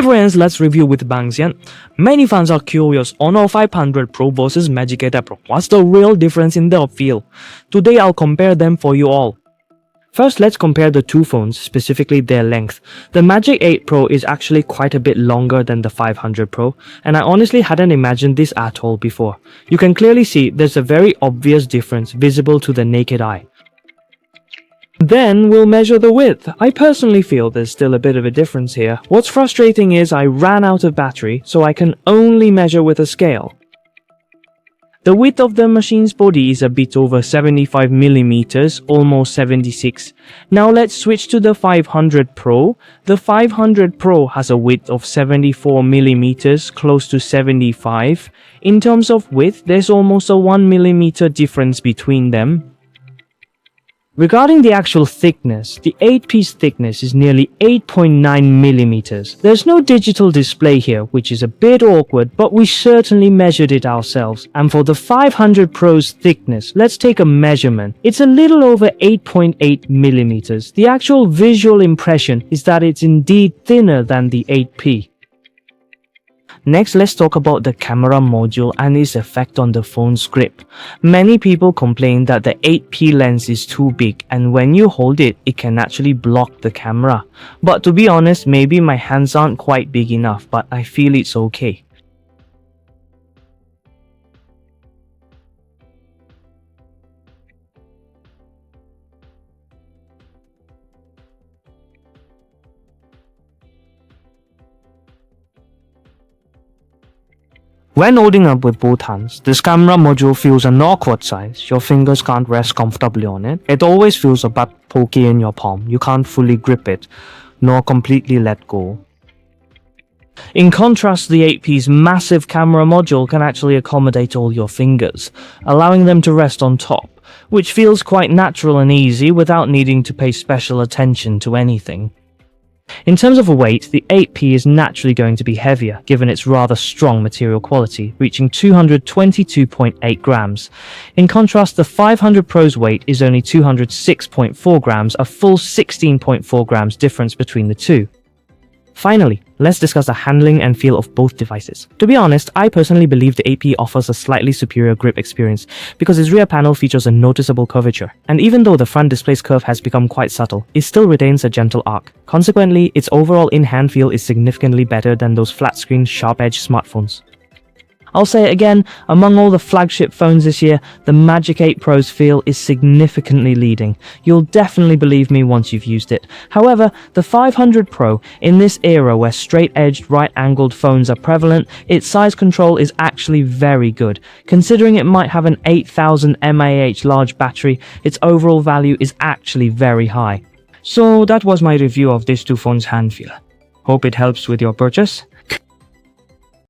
Friends, let's review with Bangxian. Many fans are curious, Honor 500 Pro versus Magic 8 Pro. What's the real difference in their feel? Today I'll compare them for you all. First, let's compare the two phones, specifically their length. The Magic 8 Pro is actually quite a bit longer than the 500 Pro, and I honestly hadn't imagined this at all before. You can clearly see there's a very obvious difference visible to the naked eye. Then we'll measure the width. I personally feel there's still a bit of a difference here. What's frustrating is I ran out of battery, so I can only measure with a scale. The width of the machine's body is a bit over 75mm, almost 76. Now let's switch to the 500 Pro. The 500 Pro has a width of 74mm, close to 75. In terms of width, there's almost a 1mm difference between them. Regarding the actual thickness, the 8-piece thickness is nearly 8.9mm. There's no digital display here, which is a bit awkward, but we certainly measured it ourselves. And for the 500 Pro's thickness, let's take a measurement. It's a little over 8.8mm. The actual visual impression is that it's indeed thinner than the 8P. Next, let's talk about the camera module and its effect on the phone's grip. Many people complain that the 8P lens is too big, and when you hold it, it can actually block the camera. But to be honest, maybe my hands aren't quite big enough, but I feel it's okay. When holding up with both hands, this camera module feels an awkward size. Your fingers can't rest comfortably on it. It always feels a bit pokey in your palm. You can't fully grip it, nor completely let go. In contrast, the 8P's massive camera module can actually accommodate all your fingers, allowing them to rest on top, which feels quite natural and easy without needing to pay special attention to anything. In terms of weight, the 8P is naturally going to be heavier, given its rather strong material quality, reaching 222.8 grams. In contrast, the 500 Pro's weight is only 206.4 grams, a full 16.4 grams difference between the two. Finally, let's discuss the handling and feel of both devices. To be honest, I personally believe the 8P offers a slightly superior grip experience because its rear panel features a noticeable curvature, and even though the front display's curve has become quite subtle, it still retains a gentle arc. Consequently, its overall in-hand feel is significantly better than those flat-screen, sharp-edged smartphones. I'll say it again, among all the flagship phones this year, the Magic 8 Pro's feel is significantly leading. You'll definitely believe me once you've used it. However, the 500 Pro, in this era where straight-edged, right-angled phones are prevalent, its size control is actually very good. Considering it might have an 8000 mAh large battery, its overall value is actually very high. So that was my review of these two phones' hand feel. Hope it helps with your purchase.